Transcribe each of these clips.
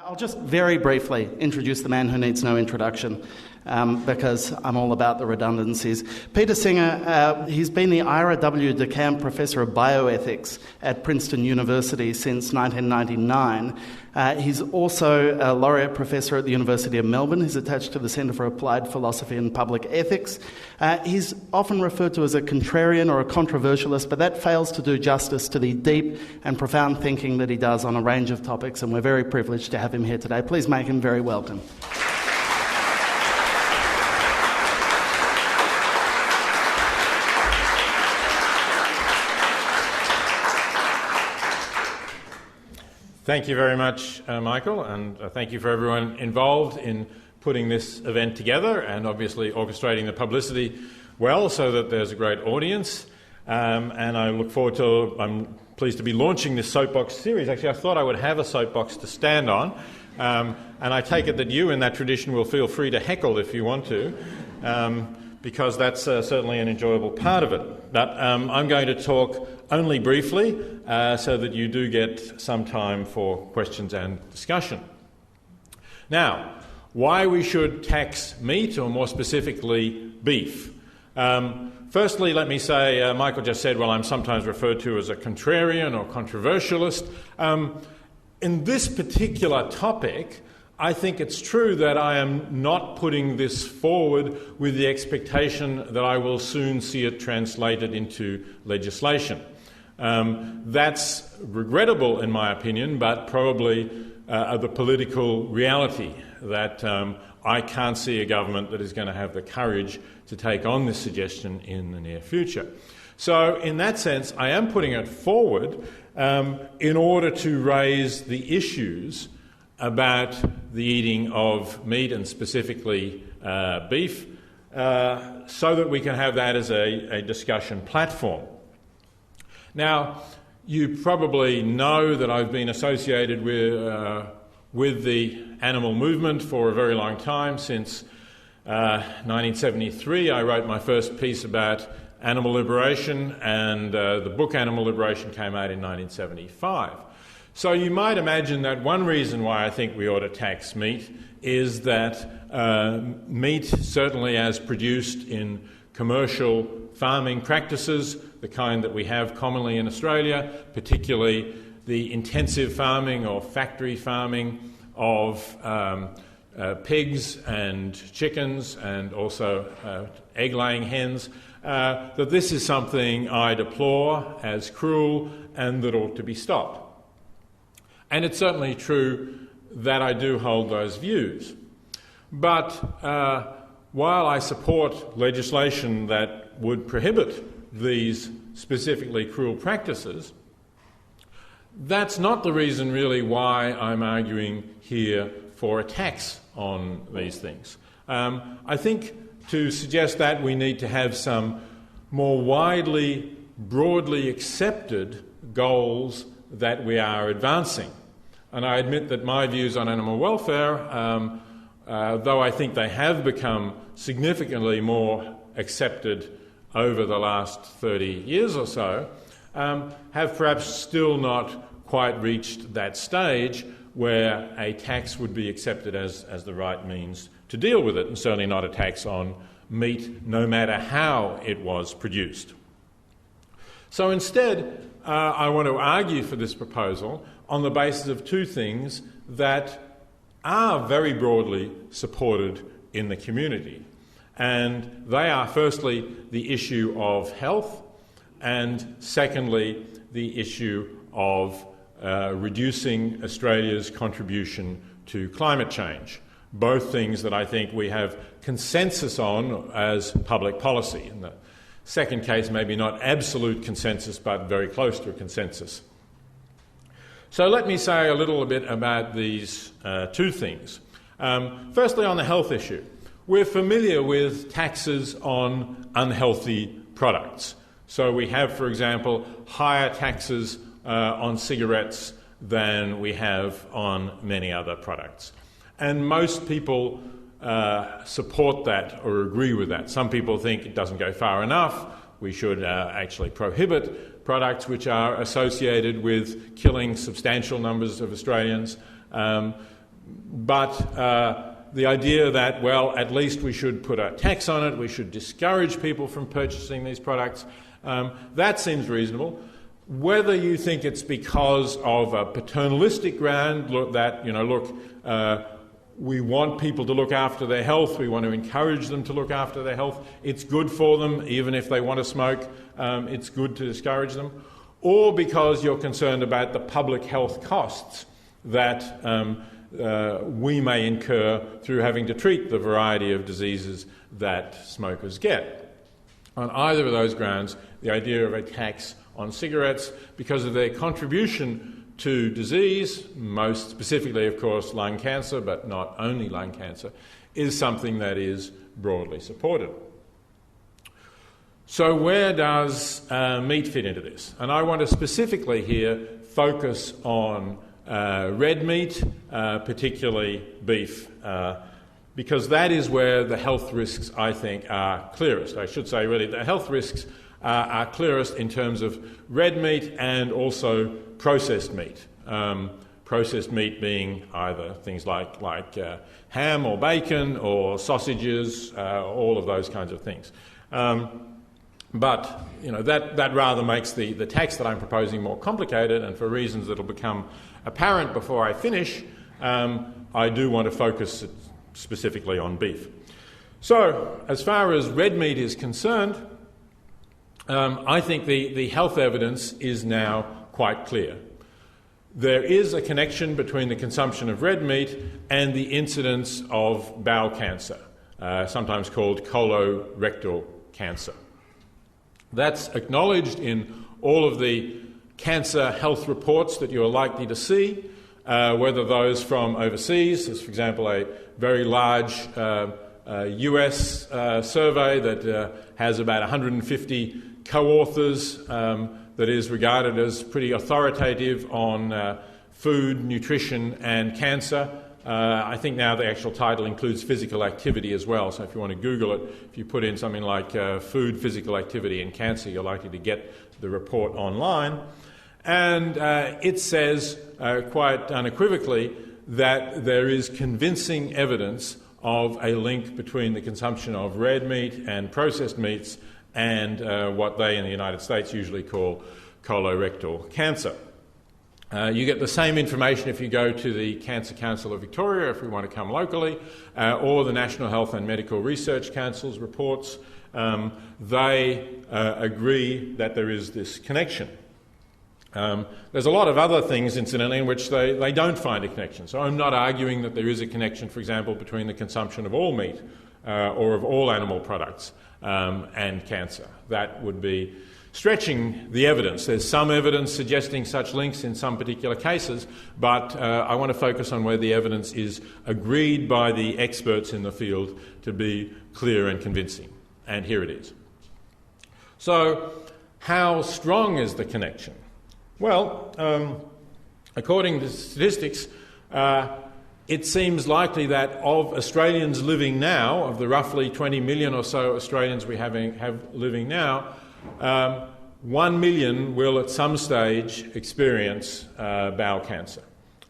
I'll just very briefly introduce the man who needs no introduction, because I'm all about the redundancies. Peter Singer, he's been the Ira W. DeCamp Professor of Bioethics at Princeton University since 1999. He's also a laureate professor at the University of Melbourne. He's attached to the Centre for Applied Philosophy and Public Ethics. He's often referred to as a contrarian or a controversialist, but that fails to do justice to the deep and profound thinking that he does on a range of topics, and we're very privileged to have him here today. Please make him very welcome. Thank you very much, Michael, and thank you for everyone involved in putting this event together and obviously orchestrating the publicity well so that there's a great audience. And I look forward to, I'm pleased to be launching this Soapbox series. Actually, I thought I would have a soapbox to stand on, and I take it that you in that tradition will feel free to heckle if you want to, because that's certainly an enjoyable part of it. But I'm going to talk only briefly so that you do get some time for questions and discussion. Now, why we should tax meat, or more specifically beef. Firstly, let me say, Michael just said, well, I'm sometimes referred to as a contrarian or controversialist. In this particular topic, I think it's true that I am not putting this forward with the expectation that I will soon see it translated into legislation. That's regrettable in my opinion, but probably the political reality that I can't see a government that is going to have the courage to take on this suggestion in the near future. So in that sense, I am putting it forward in order to raise the issues about the eating of meat and specifically beef, so that we can have that as a discussion platform. Now, you probably know that I've been associated with the animal movement for a very long time. Since 1973, I wrote my first piece about animal liberation, and the book Animal Liberation came out in 1975. So you might imagine that one reason why I think we ought to tax meat is that meat, certainly as produced in commercial farming practices, the kind that we have commonly in Australia, particularly the intensive farming or factory farming of pigs and chickens and also egg-laying hens, that this is something I deplore as cruel and that ought to be stopped. And it's certainly true that I do hold those views. But while I support legislation that would prohibit these specifically cruel practices, that's not the reason really why I'm arguing here for a tax on these things. I think to suggest that we need to have some more widely, broadly accepted goals that we are advancing. And I admit that my views on animal welfare, though I think they have become significantly more accepted over the last 30 years or so, have perhaps still not quite reached that stage where a tax would be accepted as the right means to deal with it, and certainly not a tax on meat, no matter how it was produced. So instead, I want to argue for this proposal on the basis of two things that are very broadly supported in the community. And they are, firstly, the issue of health, and secondly, the issue of reducing Australia's contribution to climate change. Both things that I think we have consensus on as public policy. In the second case, maybe not absolute consensus, but very close to a consensus. So let me say a little bit about these two things. Firstly, on the health issue. We're familiar with taxes on unhealthy products. So we have, for example, higher taxes on cigarettes than we have on many other products. And most people support that or agree with that. Some people think it doesn't go far enough. We should actually prohibit products which are associated with killing substantial numbers of Australians. but the idea that, well, at least we should put a tax on it, we should discourage people from purchasing these products, that seems reasonable. Whether you think it's because of a paternalistic ground, we want people to look after their health, we want to encourage them to look after their health, it's good for them, even if they want to smoke, it's good to discourage them, or because you're concerned about the public health costs that we may incur through having to treat the variety of diseases that smokers get. On either of those grounds, the idea of a tax on cigarettes, because of their contribution to disease, most specifically, of course, lung cancer, but not only lung cancer, is something that is broadly supported. So where does meat fit into this? And I want to specifically here focus on red meat, particularly beef, because that is where the health risks, I think, are clearest. I should say, really, the health risks are clearest in terms of red meat and also processed meat. Processed meat being either things like ham or bacon or sausages, all of those kinds of things. But that rather makes the tax that I'm proposing more complicated, and for reasons that will become apparent before I finish, I do want to focus specifically on beef. So, as far as red meat is concerned, I think the health evidence is now quite clear. There is a connection between the consumption of red meat and the incidence of bowel cancer, sometimes called colorectal cancer. That's acknowledged in all of the cancer health reports that you're likely to see, whether those from overseas, as for example a very large US survey that has about 150 co-authors that is regarded as pretty authoritative on food, nutrition and cancer. I think now the actual title includes physical activity as well, so if you want to Google it, if you put in something like food, physical activity and cancer, you're likely to get the report online. And it says quite unequivocally that there is convincing evidence of a link between the consumption of red meat and processed meats and what they in the United States usually call colorectal cancer. You get the same information if you go to the Cancer Council of Victoria, if we want to come locally, or the National Health and Medical Research Council's reports. They agree that there is this connection. There's a lot of other things, incidentally, in which they don't find a connection. So I'm not arguing that there is a connection, for example, between the consumption of all meat or of all animal products and cancer. That would be stretching the evidence. There's some evidence suggesting such links in some particular cases, but I want to focus on where the evidence is agreed by the experts in the field to be clear and convincing. And here it is. So, how strong is the connection? Well, according to statistics, it seems likely that of Australians living now, of the roughly 20 million or so Australians we have living now, 1 million will at some stage experience bowel cancer.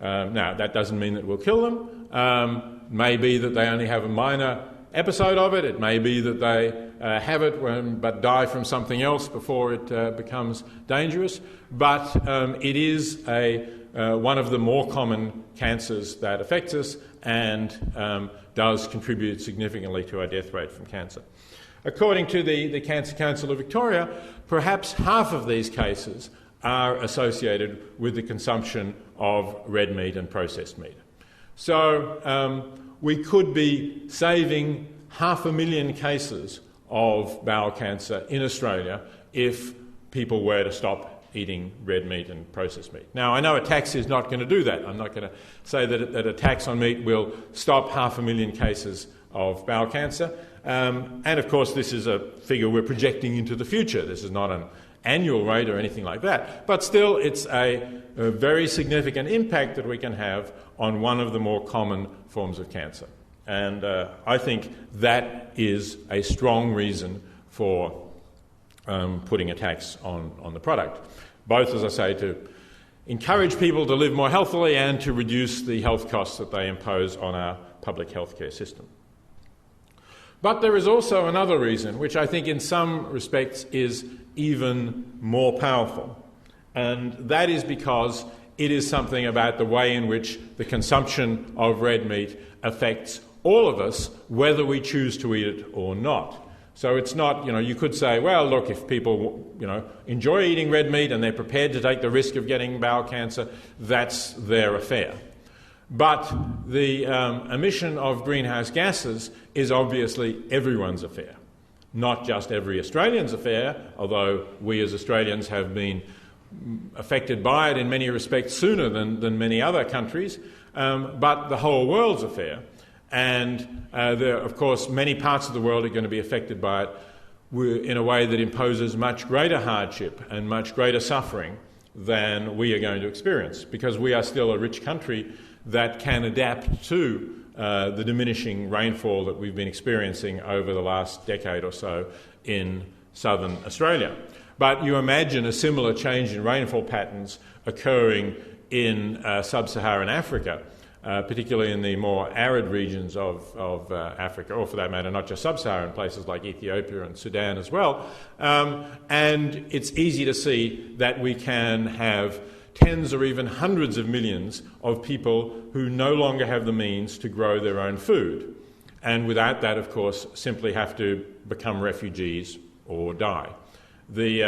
Now, that doesn't mean that it will kill them. May be that they only have a minor episode of it. It may be that they have it but die from something else before it becomes dangerous. But it is one of the more common cancers that affects us and does contribute significantly to our death rate from cancer. According to the Cancer Council of Victoria, perhaps half of these cases are associated with the consumption of red meat and processed meat. So we could be saving 500,000 cases of bowel cancer in Australia if people were to stop eating red meat and processed meat. Now, I know a tax is not going to do that. I'm not going to say that a tax on meat will stop 500,000 cases of bowel cancer. And of course, this is a figure we're projecting into the future. This is not an annual rate or anything like that. But still, it's a very significant impact that we can have on one of the more common forms of cancer. And I think that is a strong reason for putting a tax on the product. Both, as I say, to encourage people to live more healthily and to reduce the health costs that they impose on our public healthcare system. But there is also another reason, which I think in some respects is even more powerful, and that is because it is something about the way in which the consumption of red meat affects all of us, whether we choose to eat it or not. So it's not, you could say, well, look, if people, enjoy eating red meat and they're prepared to take the risk of getting bowel cancer, that's their affair. But the emission of greenhouse gases is obviously everyone's affair, not just every Australian's affair, although we as Australians have been affected by it in many respects sooner than many other countries, but the whole world's affair. And there, of course, many parts of the world are going to be affected by it in a way that imposes much greater hardship and much greater suffering than we are going to experience, because we are still a rich country that can adapt to the diminishing rainfall that we've been experiencing over the last decade or so in southern Australia. But you imagine a similar change in rainfall patterns occurring in sub-Saharan Africa, particularly in the more arid regions of Africa, or for that matter, not just sub-Saharan places like Ethiopia and Sudan as well. And it's easy to see that we can have tens or even hundreds of millions of people who no longer have the means to grow their own food. And without that, of course, simply have to become refugees or die. The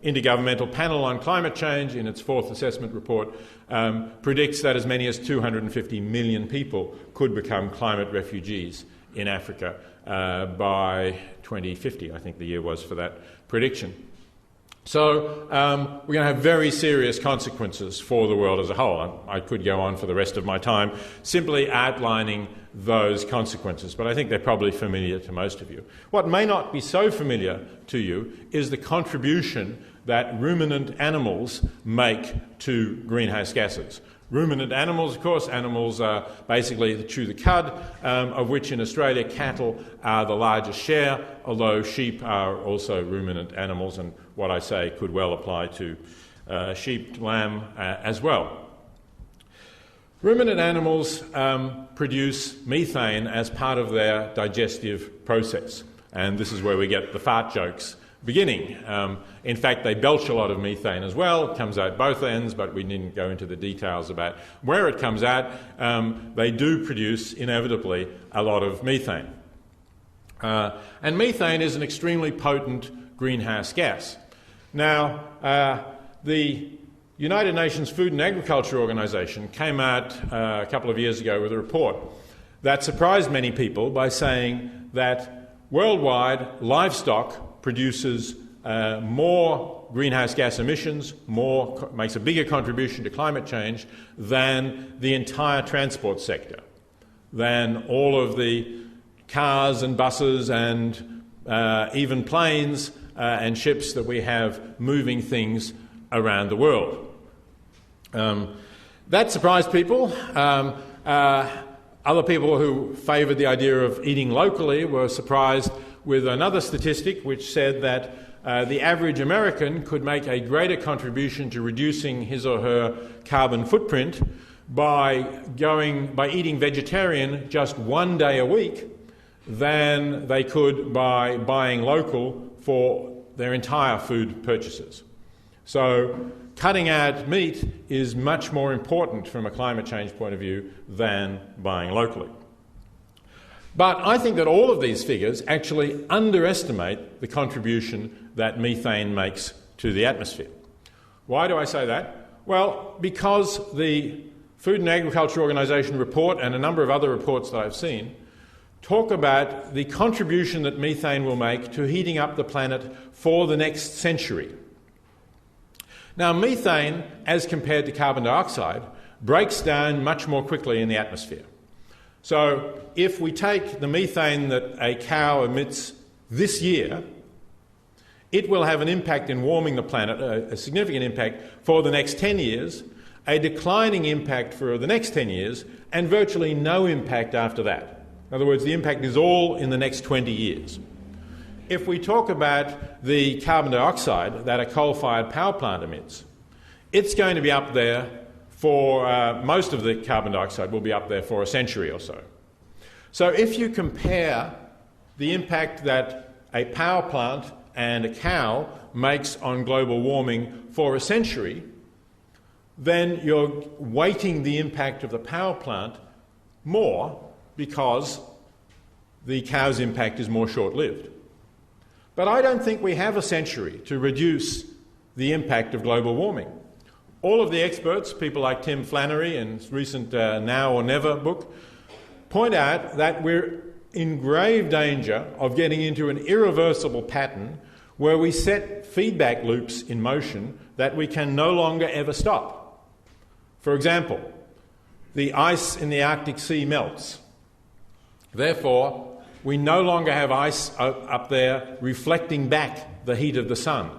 Intergovernmental Panel on Climate Change, in its fourth assessment report, predicts that as many as 250 million people could become climate refugees in Africa by 2050, I think the year was for that prediction. So we're going to have very serious consequences for the world as a whole. I could go on for the rest of my time simply outlining those consequences, but I think they're probably familiar to most of you. What may not be so familiar to you is the contribution that ruminant animals make to greenhouse gases. Ruminant animals, of course, animals basically that chew the cud, of which in Australia cattle are the largest share, although sheep are also ruminant animals, and what I say could well apply to sheep, lamb as well. Ruminant animals produce methane as part of their digestive process, and this is where we get the fart jokes beginning. In fact, they belch a lot of methane as well. It comes out both ends, but we needn't go into the details about where it comes out. They do produce, inevitably, a lot of methane. And methane is an extremely potent greenhouse gas. Now, the United Nations Food and Agriculture Organization came out a couple of years ago with a report that surprised many people by saying that worldwide livestock produces more greenhouse gas emissions, makes a bigger contribution to climate change than the entire transport sector, than all of the cars and buses and even planes and ships that we have moving things around the world. That surprised people. Other people who favoured the idea of eating locally were surprised with another statistic which said that the average American could make a greater contribution to reducing his or her carbon footprint by eating vegetarian just one day a week than they could by buying local for their entire food purchases. So cutting out meat is much more important from a climate change point of view than buying locally. But I think that all of these figures actually underestimate the contribution that methane makes to the atmosphere. Why do I say that? Well, because the Food and Agriculture Organization report and a number of other reports that I've seen talk about the contribution that methane will make to heating up the planet for the next century. Now, methane, as compared to carbon dioxide, breaks down much more quickly in the atmosphere. So if we take the methane that a cow emits this year, it will have an impact in warming the planet, a significant impact for the next 10 years, a declining impact for the next 10 years, and virtually no impact after that. In other words, the impact is all in the next 20 years. If we talk about the carbon dioxide that a coal-fired power plant emits, it's going to be up there for, most of the carbon dioxide will be up there for a century or so. So if you compare the impact that a power plant and a cow makes on global warming for a century, then you're weighting the impact of the power plant more because the cow's impact is more short-lived. But I don't think we have a century to reduce the impact of global warming. All of the experts, people like Tim Flannery in his recent Now or Never book, point out that we're in grave danger of getting into an irreversible pattern where we set feedback loops in motion that we can no longer ever stop. For example, the ice in the Arctic Sea melts. Therefore, we no longer have ice up there reflecting back the heat of the sun.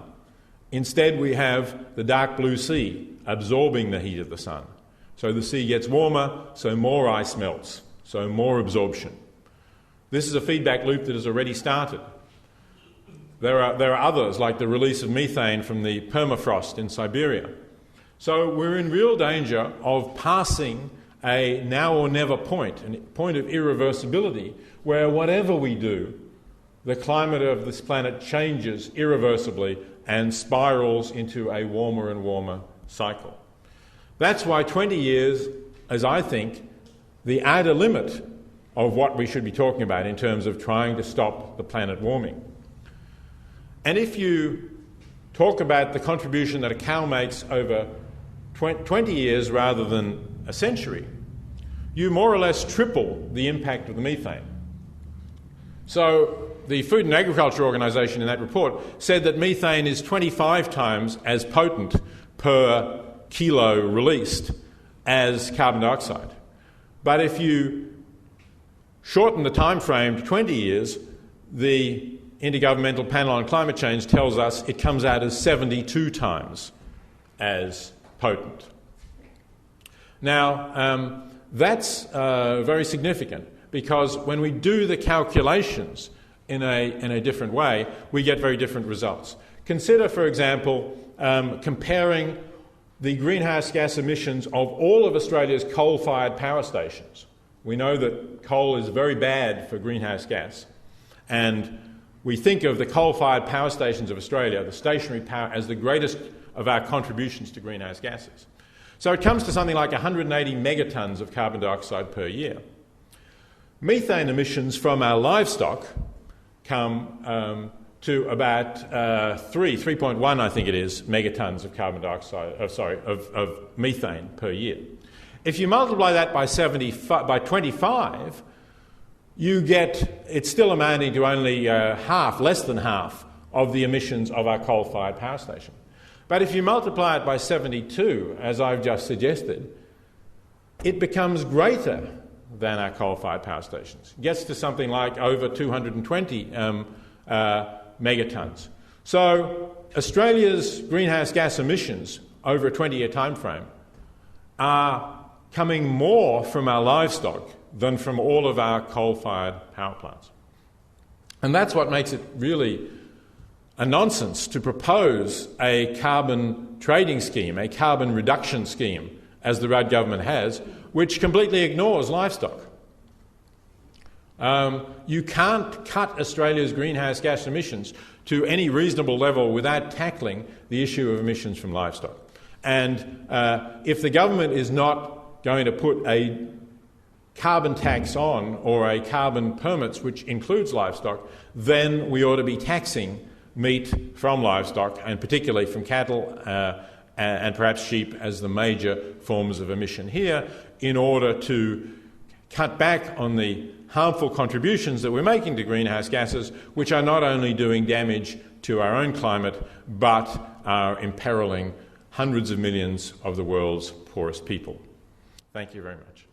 Instead, we have the dark blue sea absorbing the heat of the sun. So the sea gets warmer, so more ice melts, so more absorption. This is a feedback loop that has already started. There are others, like the release of methane from the permafrost in Siberia. So we're in real danger of passing a now or never point, a point of irreversibility, where whatever we do, the climate of this planet changes irreversibly and spirals into a warmer and warmer cycle. That's why 20 years is, I think, the outer limit of what we should be talking about in terms of trying to stop the planet warming. And if you talk about the contribution that a cow makes over 20 years rather than a century, you more or less triple the impact of the methane. So the Food and Agriculture Organization in that report said that methane is 25 times as potent per kilo released as carbon dioxide. But if you shorten the time frame to 20 years, the Intergovernmental Panel on Climate Change tells us it comes out as 72 times as potent. Now, that's very significant, because when we do the calculations in a different way, we get very different results. Consider, for example, comparing the greenhouse gas emissions of all of Australia's coal-fired power stations. We know that coal is very bad for greenhouse gas, and we think of the coal-fired power stations of Australia, the stationary power, as the greatest of our contributions to greenhouse gases. So it comes to something like 180 megatons of carbon dioxide per year. Methane emissions from our livestock come to about 3.1, I think it is, megatons of carbon dioxide, of methane per year. If you multiply that by 25, you get, it's still amounting to only less than half of the emissions of our coal-fired power station. But if you multiply it by 72, as I've just suggested, it becomes greater than our coal-fired power stations. It gets to something like over 220 megatons. So Australia's greenhouse gas emissions over a 20-year time frame are coming more from our livestock than from all of our coal-fired power plants. And that's what makes it really a nonsense to propose a carbon trading scheme, a carbon reduction scheme, as the Rudd government has, which completely ignores livestock. You can't cut Australia's greenhouse gas emissions to any reasonable level without tackling the issue of emissions from livestock. And if the government is not going to put a carbon tax on, or a carbon permits which includes livestock, then we ought to be taxing meat from livestock, and particularly from cattle and perhaps sheep as the major forms of emission here, in order to cut back on the harmful contributions that we're making to greenhouse gases, which are not only doing damage to our own climate, but are imperiling hundreds of millions of the world's poorest people. Thank you very much.